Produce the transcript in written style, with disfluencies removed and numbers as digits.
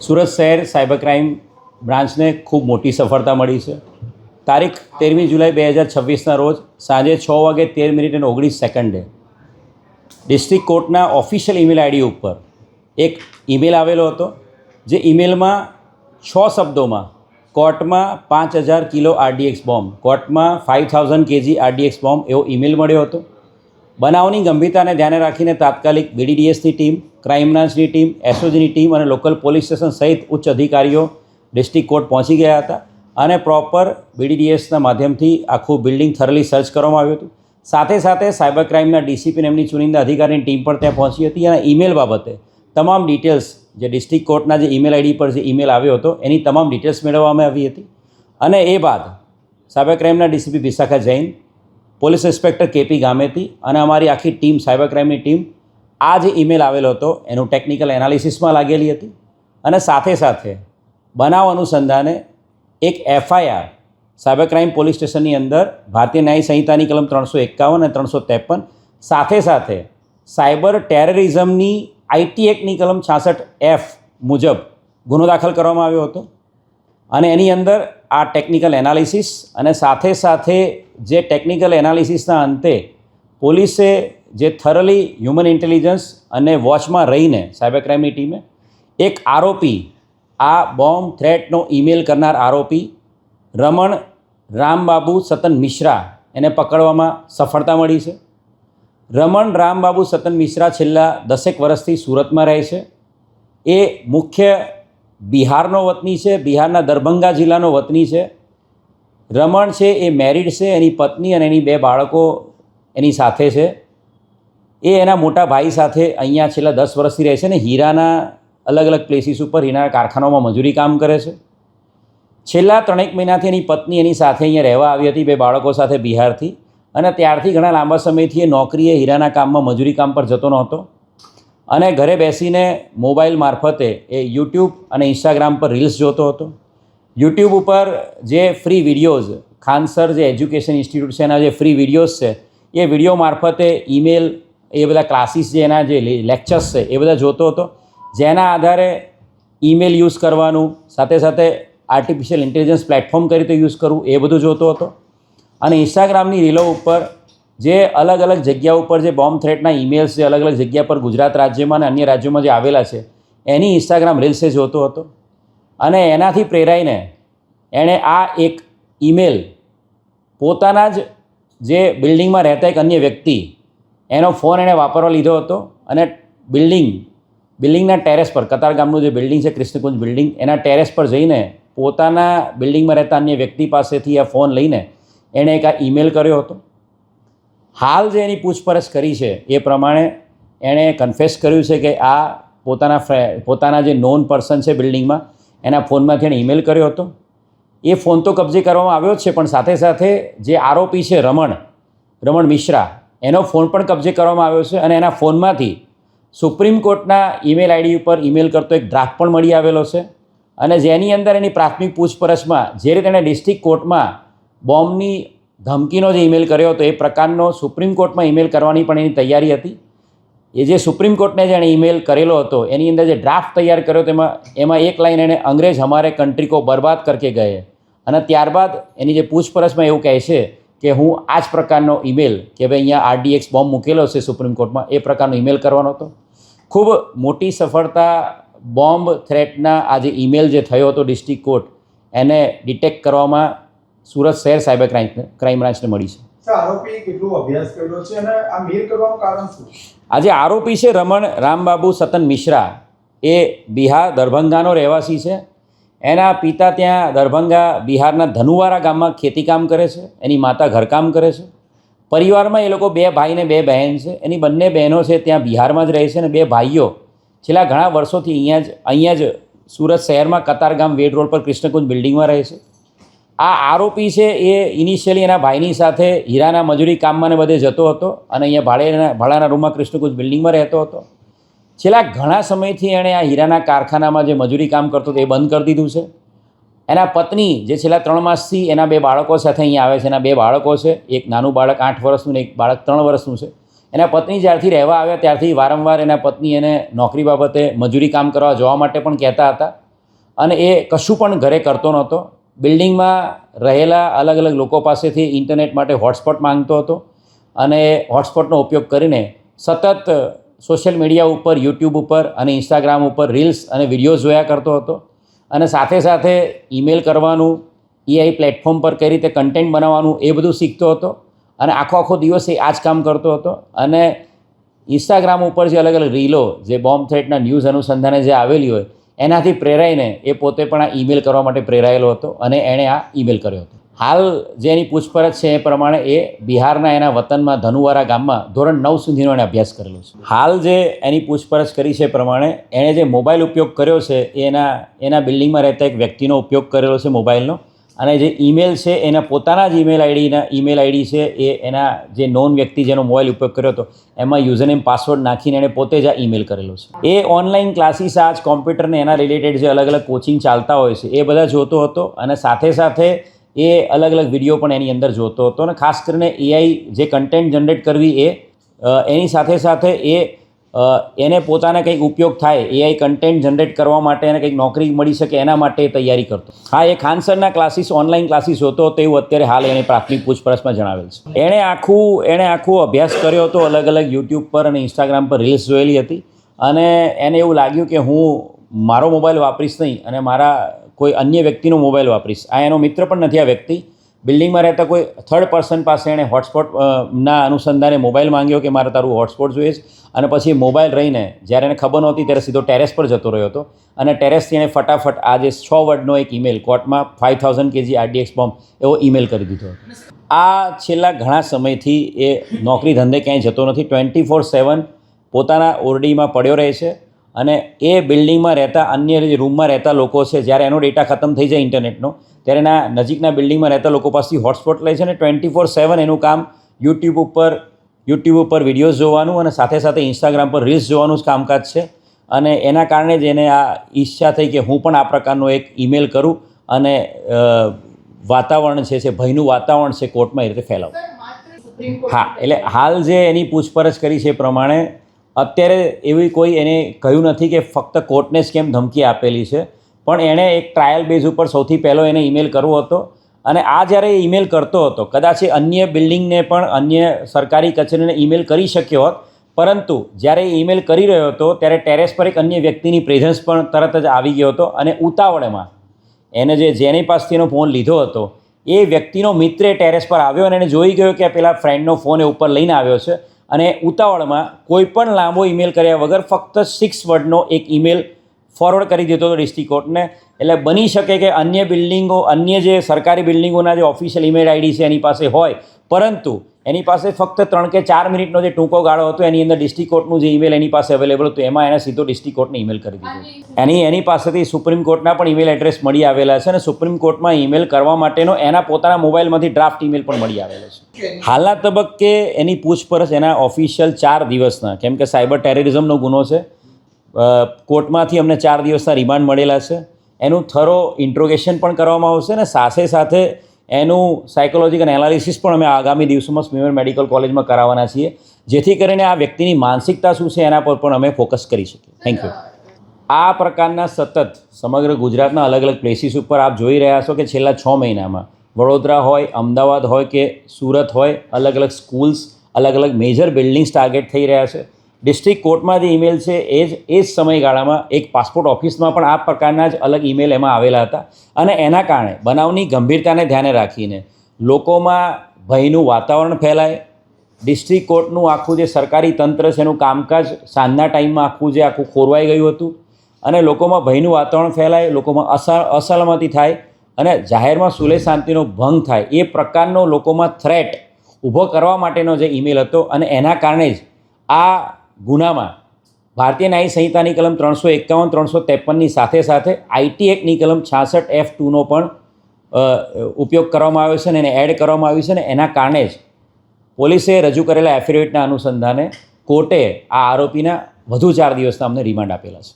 સુરત શહેર cyber crime બ્રાન્ચને ખૂબ મોટી સફળતા મળી છે. તારીખ 13મી જુલાઈ 2026ના રોજ સાંજે 6:13:19 ડિસ્ટ્રિક્ટ કોર્ટના ઓફિશિયલ ઈમેલ આઈડી ઉપર એક ઈમેલ આવેલો હતો, જે ઈમેલમાં 6 શબ્દોમાં કોર્ટમાં 5000 કિલો RDX બોમ્બ, કોર્ટમાં 5000 kg RDX બોમ્બ એવો ઈમેલ મળ્યો હતો. બનાવની ગંભીરતાને ધ્યાને રાખીને તાત્કાલિક BDDSની ટીમ, ક્રાઇમ બ્રાન્ચની ટીમ, SOGની ટીમ અને લોકલ પોલીસ સ્ટેશન સહિત ઉચ્ચ અધિકારીઓ ડિસ્ટ્રિક્ટ કોર્ટ પહોંચી ગયા હતા અને પ્રોપર BDDSના માધ્યમથી આખું બિલ્ડિંગ થરલી સર્ચ કરવામાં આવ્યું હતું. સાથે સાથે સાયબર ક્રાઇમના DCP અને એમની ચુનિંદા અધિકારીની ટીમ પણ ત્યાં પહોંચી હતી અને ઈમેલ બાબતે તમામ ડિટેલ્સ જે ડિસ્ટ્રિક્ટ કોર્ટના જે ઈમેલ આઈડી પર જે ઈમેલ આવ્યો હતો એની તમામ ડિટેલ્સ મેળવવામાં આવી હતી. અને એ બાદ સાયબર ક્રાઇમના DCP Vishakha Jain, police inspector KP Gameti અને અમારી આખી ટીમ, સાયબર ક્રાઇમની ટીમ આ જે ઈમેલ આવેલો હતો એનું ટેકનિકલ એનાલિસિસમાં લાગેલી હતી અને સાથે સાથે બનાવ અનુસંધાને એક FIR સાયબર ક્રાઇમ પોલીસ સ્ટેશનની અંદર ભારતીય ન્યાય સંહિતાની કલમ 351 અને 353 સાથે સાથે સાયબર ટેરરિઝમની IT એક્ટની કલમ 66F મુજબ ગુનો દાખલ કરવામાં આવ્યો હતો. અને એની અંદર આ ટેકનિકલ એનાલિસિસ અને સાથે સાથે જે ટેકનિકલ એનાલિસિસના અંતે પોલીસે જે થરલી હ્યુમન ઇન્ટેલિજન્સ અને વોચમાં રહીને સાયબર ક્રાઇમની ટીમે એક આરોપી, આ બોમ્બ થ્રેટનો ઈમેલ કરનાર આરોપી રમણ રામબાબુ સતન મિશ્રા એને પકડવામાં સફળતા મળી છે. રમણ રામબાબુ સતન મિશ્રા છેલ્લા 10 વર્ષથી સુરતમાં રહે છે. એ મુખ્ય બિહારનો વતની છે, બિહારના દરભંગા જિલ્લાનો વતની છે. રમણ છે એ મેરિડ છે, એની પત્ની અને એની 2 બાળકો એની સાથે છે. એ એના મોટા ભાઈ સાથે અહીંયા છેલ્લા 10 વર્ષથી રહે છે ને હીરાના અલગ અલગ પ્લેસીસ ઉપર હીરાના કારખાનાઓમાં મજૂરી કામ કરે છે. છેલ્લા 3 મહિનાથી એની પત્ની એની સાથે અહીંયા રહેવા આવી હતી 2 બાળકો સાથે બિહારથી, અને ત્યારથી ઘણા લાંબા સમયથી એ નોકરીએ હીરાના કામમાં મજૂરી કામ પર જતો નહોતો અને ઘરે બેસીને મોબાઈલ મારફતે એ YouTube અને Instagram પર રીલ્સ જોતો હતો. YouTube ઉપર જે ફ્રી વિડીયોઝ, ખાનસર જે એજ્યુકેશન ઇન્સ્ટિટ્યૂટ છે એના જે ફ્રી વિડીયોઝ છે એ વિડીયો મારફતે ઈમેલ, એ બધા ક્લાસીસ જે એના જે લેક્ચર્સ છે એ બધા જોતો હતો, જેના આધારે ઈમેલ યુઝ કરવાનું, સાથે સાથે આર્ટિફિશિયલ ઇન્ટેલિજન્સ પ્લેટફોર્મ કઈ રીતે યુઝ કરવું એ બધું જોતો હતો. અને ઇન્સ્ટાગ્રામની રીલો ઉપર જે અલગ અલગ જગ્યા ઉપર જે બોમ્બ થ્રેટના ઈમેલ્સ જે અલગ અલગ જગ્યા પર ગુજરાત રાજ્યમાં અને અન્ય રાજ્યોમાં જે આવેલા છે એની ઇન્સ્ટાગ્રામ રીલ્સે જોતો હતો. અને એનાથી પ્રેરાઈને એણે આ એક ઈમેલ પોતાના જ જે બિલ્ડિંગમાં રહેતા એક અન્ય વ્યક્તિ, એનો ફોન એણે વાપરવા લીધો હતો અને બિલ્ડિંગના ટેરેસ પર, કતારગામનું જે બિલ્ડિંગ છે કૃષ્ણકુંજ બિલ્ડિંગ, એના ટેરેસ પર જઈને પોતાના બિલ્ડિંગમાં રહેતા અન્ય વ્યક્તિ પાસેથી આ ફોન લઈને એણે એક આ ઈમેલ કર્યો હતો. હાલ જે એની પૂછપરછ કરી છે એ પ્રમાણે એણે કન્ફેસ કર્યું છે કે આ પોતાના જે નોન પર્સન છે બિલ્ડિંગમાં એના ફોનમાંથી એણે ઈમેલ કર્યો હતો. એ ફોન તો કબજે કરવામાં આવ્યો જ છે, પણ સાથે સાથે જે આરોપી છે રમણ મિશ્રા, એનો ફોન પણ કબજે કરવામાં આવ્યો છે અને એના ફોનમાંથી સુપ્રીમ કોર્ટના ઈમેલ આઈડી ઉપર ઈમેલ કરતો એક ડ્રાફ્ટ પણ મળી આવેલો છે. અને જેની અંદર એની પ્રાથમિક પૂછપરછમાં જે રીતે એણે ડિસ્ટ્રિક્ટ કોર્ટમાં બોમ્બની ધમકીનો જે ઈમેલ કર્યો હતો એ પ્રકારનો સુપ્રીમ કોર્ટમાં ઈમેલ કરવાની પણ એની તૈયારી હતી. એ જે સુપ્રીમ કોર્ટને જેણે ઈમેલ કરેલો હતો એની અંદર જે ડ્રાફ્ટ તૈયાર કર્યો હતો એમાં એક લાઈન એણે અંગ્રેજ હમારે કંટ્રી કો બરબાદ કરકે ગયે, અને ત્યારબાદ એની જે પૂછપરછમાં એવું કહે છે કે હું આ જ પ્રકારનો ઈમેલ કે ભાઈ અહીંયા RDX બોમ્બ મૂકેલો છે સુપ્રીમ કોર્ટમાં, એ પ્રકારનો ઈમેલ કરવાનો હતો. ખૂબ મોટી સફળતા બોમ્બ થ્રેટના આ જે ઈમેલ જે થયો હતો ડિસ્ટ્રિક્ટ કોર્ટ એને ડિટેક્ટ કરવામાં સુરત શહેર સાયબર ક્રાઇમ બ્રાન્ચને મળી છે. આરોપી કેટલો અભ્યાસ કર્યો છે અને આ મેલ કરવાનું કારણ શું? આ જે આરોપી છે રમણ રામબાબુ સતન મિશ્રા, એ બિહાર દરભંગાનો રહેવાસી છે. એના પિતા ત્યાં દરભંગા બિહારના ધનુવારા ગામમાં ખેતીકામ કરે છે, એની માતા ઘરકામ કરે છે. પરિવારમાં એ લોકો 2 ભાઈ ને 2 બહેન છે. એની બંને બહેનો છે ત્યાં બિહારમાં જ રહે છે અને 2 ભાઈઓ છેલ્લા ઘણા વર્ષોથી અહીંયા જ સુરત શહેરમાં કતારગામ વેડ રોડ પર કૃષ્ણકુંજ બિલ્ડિંગમાં રહે છે. આ આરોપી છે એ ઇનિશિયલી એના ભાઈની સાથે હીરાના મજૂરી કામમાં ને બધે જતો હતો અને અહીંયા ભાડાના રૂમમાં કૃષ્ણકુંજ બિલ્ડિંગમાં રહેતો હતો. છેલ્લા ઘણા સમયથી એણે આ હીરાના કારખાનામાં જે મજૂરી કામ કરતો હતો એ બંધ કરી દીધું છે. એના પત્ની જે છેલ્લા 3 માસથી એના 2 બાળકો સાથે અહીંયા આવે છે, એના 2 બાળકો છે, એક નાનું બાળક 8 વર્ષનું ને એક બાળક 3 વર્ષનું છે. એના પત્ની જ્યારથી રહેવા આવ્યા ત્યારથી વારંવાર એના પત્ની એને નોકરી બાબતે મજૂરી કામ કરવા જવા માટે પણ કહેતા હતા અને એ કશું પણ ઘરે કરતો નહોતો. બિલ્ડિંગમાં રહેલા અલગ અલગ લોકો પાસેથી ઇન્ટરનેટ માટે હોટસ્પોટ માંગતો હતો અને હોટસ્પોટનો ઉપયોગ કરીને સતત સોશિયલ મીડિયા ઉપર, યુટ્યુબ ઉપર અને ઇન્સ્ટાગ્રામ ઉપર રીલ્સ અને વિડીયોઝ જોયા કરતો હતો અને સાથે સાથે ઈમેલ કરવાનું, એઆઈ પ્લેટફોર્મ પર કઈ રીતે કન્ટેન્ટ બનાવવાનું એ બધું શીખતો હતો અને આખો દિવસ એ આ જ કામ કરતો હતો. અને ઇન્સ્ટાગ્રામ ઉપર જે અલગ અલગ રીલો, જે બોમ્બ થ્રેટના ન્યૂઝ અનુસંધાને જે આવેલી હોય એનાથી પ્રેરાઈને એ પોતે પણ આ ઈમેલ કરવા માટે પ્રેરાયેલો હતો અને એણે આ ઈમેલ કર્યો હતો. હાલ જે એની પૂછપરછ છે એ પ્રમાણે એ બિહારના એના વતનમાં ધનુવારા ગામમાં ધોરણ 9 સુધીનો એણે અભ્યાસ કરેલો છે. હાલ જે એની પૂછપરછ કરી છે એ પ્રમાણે એણે જે મોબાઈલ ઉપયોગ કર્યો છે એ એના બિલ્ડિંગમાં રહેતા એક વ્યક્તિનો ઉપયોગ કરેલો છે મોબાઈલનો, અને જે ઈમેલ છે એના પોતાના જ ઈમેલ આઈડી છે એ એના જે નોન વ્યક્તિ જેનો મોબાઈલ ઉપયોગ કર્યો હતો એમાં યુઝરનેમ પાસવર્ડ નાખીને એણે પોતે જ આ ઈમેલ કરેલો છે. એ ઓનલાઈન ક્લાસીસ, આ જ કોમ્પ્યુટરને એના રિલેટેડ જે અલગ અલગ કોચિંગ ચાલતા હોય છે એ બધા જોતો હતો અને સાથે સાથે એ અલગ અલગ વિડીયો પણ એની અંદર જોતો હતો. અને ખાસ કરીને એઆઈ જે કન્ટેન્ટ જનરેટ કરવી એની સાથે સાથે એને પોતાને કંઈક ઉપયોગ થાય, એઆઈ કન્ટેન્ટ જનરેટ કરવા માટે એને કંઈક નોકરી મળી શકે એના માટે તૈયારી કરતો. હા, એ ખાન સરના ક્લાસીસ, ઓનલાઈન ક્લાસીસ હોતો હતો એવું અત્યારે હાલ એની પ્રાથમિક પૂછપરછમાં જણાવેલ છે. એણે આખું અભ્યાસ કર્યો હતો, અલગ અલગ યુટ્યુબ પર અને ઇન્સ્ટાગ્રામ પર રીલ્સ જોયેલી હતી અને એને એવું લાગ્યું કે હું મારો મોબાઈલ વાપરીશ નહીં અને મારા કોઈ અન્ય વ્યક્તિનો મોબાઈલ વાપરીશ. આ એનો મિત્ર પણ નથી આ વ્યક્તિ. બિલ્ડિંગમાં રહેતા કોઈ થર્ડ પર્સન પાસે એણે હોટસ્પોટના અનુસંધાને મોબાઈલ માંગ્યો કે મારે તારું હોટસ્પોટ જોઈએ છે, અને પછી મોબાઈલ રહીને જ્યારે એને ખબર નહોતી ત્યારે સીધો ટેરેસ પર જતો રહ્યો હતો અને ટેરેસથી એણે ફટાફટ આ જે 6 વર્ડનો એક ઈમેલ, કોર્ટમાં 5000 kg RDX બોમ્બ એવો ઈમેલ કરી દીધો. આ છેલ્લા ઘણા સમયથી એ નોકરી ધંધે ક્યાંય જતો નથી, 24/7 પોતાના ઓરડીમાં પડ્યો રહે છે અને એ બિલ્ડિંગમાં રહેતા અન્ય જે રૂમમાં રહેતા લોકો છે, જ્યારે એનો ડેટા ખતમ થઈ જાય ઇન્ટરનેટનો ત્યારે એના નજીકના બિલ્ડિંગમાં રહેતા લોકો પાસેથી હોટસ્પોટ લે છે અને 24/7 એનું કામ યુટ્યુબ ઉપર વિડીયોઝ જોવાનું અને સાથે સાથે ઇન્સ્ટાગ્રામ પર રીલ્સ જોવાનું જ કામકાજ છે. અને એના કારણે જ એને આ ઈચ્છા થઈ કે હું પણ આ પ્રકારનો એક ઈમેલ કરું અને વાતાવરણ છે ભયનું વાતાવરણ છે કોર્ટમાં એ રીતે ફેલાવું. હા, એટલે હાલ જે એની પૂછપરછ કરી છે એ પ્રમાણે અત્યારે એવી કોઈ એને કહ્યું નથી કે ફક્ત કોર્ટને જ કેમ ધમકી આપેલી છે, પણ એણે એક ટ્રાયલ બેઝ ઉપર સૌથી પહેલો એને ઈમેલ કરવો હતો અને આ જ્યારે ઈમેલ કરતો હતો કદાચ એ અન્ય બિલ્ડિંગને પણ, અન્ય સરકારી કચેરીને ઈમેલ કરી શક્યો હોત, પરંતુ જ્યારે ઈમેલ કરી રહ્યો હતો ત્યારે ટેરેસ પર એક અન્ય વ્યક્તિની પ્રેઝન્સ પણ તરત જ આવી ગયો હતો અને ઉતાવળમાં એને જેની પાસેથી એનો ફોન લીધો હતો એ વ્યક્તિનો મિત્ર ટેરેસ પર આવ્યો અને એને જોઈ ગયો કે પેલા ફ્રેન્ડનો ફોન એ ઉપર લઈને આવ્યો છે અને ઉતાવળમાં કોઈ પણ લાંબો ઈમેલ કર્યા વગર ફક્ત 6 વર્ડનો એક ઈમેલ ફોરવર્ડ કરી દીધો હતો ડિસ્ટ્રિક્ટ કોર્ટને. એટલે બની શકે કે અન્ય બિલ્ડિંગો, અન્ય જે સરકારી બિલ્ડિંગોના જે ઓફિશિયલ ઈમેલ આઈડી છે એની પાસે હોય, પરંતુ એની પાસે ફક્ત 3 કે 4 મિનિટનો જે ટૂંકો ગાળો હતો એની અંદર ડિસ્ટ્રિક્ટ કોર્ટનું જે ઈમેલ એની પાસે અવેલેબલ હતું એમાં એને સીધો ડિસ્ટ્રિક્ટ કોર્ટને ઈમેલ કરી દીધો. એની પાસેથી સુપ્રીમ કોર્ટના પણ ઈમેલ એડ્રેસ મળી આવેલા છે અને સુપ્રીમ કોર્ટમાં ઈમેલ કરવા માટેનો એના પોતાના મોબાઈલમાંથી ડ્રાફ્ટ ઈમેલ પણ મળી આવેલો છે. હાલના તબક્કે એની પૂછપરછ એના ઓફિશિયલ 4 દિવસના, કેમ કે સાયબર ટેરરિઝમનો ગુનો છે, કોર્ટમાંથી અમને 4 દિવસના રિમાન્ડ મળેલા છે. એનું થરો ઇન્ટ્રોગેશન પણ કરવામાં આવશે અને સાથે સાથે એનું સાયકોલોજીકલ એનાલિસિસ પણ અમે આગામી દિવસોમાં સ્મીમેર મેડિકલ કોલેજમાં કરાવવાના છીએ, જેથી કરીને આ વ્યક્તિની માનસિકતા શું છે એના પર પણ અમે ફોકસ કરી શકીએ. Thank you. આ પ્રકારના સતત સમગ્ર ગુજરાતના અલગ અલગ પ્લેસીસ ઉપર આપ જોઈ રહ્યા છો કે છેલ્લા 6 મહિનામાં વડોદરા હોય, અમદાવાદ હોય કે સુરત હોય, અલગ અલગ સ્કૂલ્સ, અલગ અલગ મેજર બિલ્ડિંગ્સ ટાર્ગેટ થઈ રહ્યા છે. ડિસ્ટ્રિક્ટ કોર્ટમાં જે ઈમેલ છે એ જ સમયગાળામાં એક પાસપોર્ટ ઓફિસમાં પણ આ પ્રકારના જ અલગ ઈમેલ એમાં આવેલા હતા અને એના કારણે બનાવની ગંભીરતાને ધ્યાને રાખીને લોકોમાં ભયનું વાતાવરણ ફેલાય, ડિસ્ટ્રિક્ટ કોર્ટનું આખું જે સરકારી તંત્ર છે એનું કામકાજ સાંજના ટાઈમમાં આખું ખોરવાઈ ગયું હતું અને લોકોમાં ભયનું વાતાવરણ ફેલાય, લોકોમાં અસલામતી થાય અને જાહેરમાં સુલેહ શાંતિનો ભંગ થાય એ પ્રકારનો લોકોમાં થ્રેટ ઊભો કરવા માટેનો જે ઈમેલ હતો અને એના કારણે જ આ ગુનામાં ભારતીય ન્યાય સંહિતાની કલમ 351, 353ની સાથે આઈટી એક્ટની કલમ 66F2નો પણ ઉપયોગ કરવામાં આવ્યો છે અને એને એડ કરવામાં આવ્યું છે અને એના કારણે જ પોલીસે રજૂ કરેલા એફિડેવિટના અનુસંધાને કોર્ટે આ આરોપીના વધુ 4 દિવસના અમને રિમાન્ડ આપેલા છે.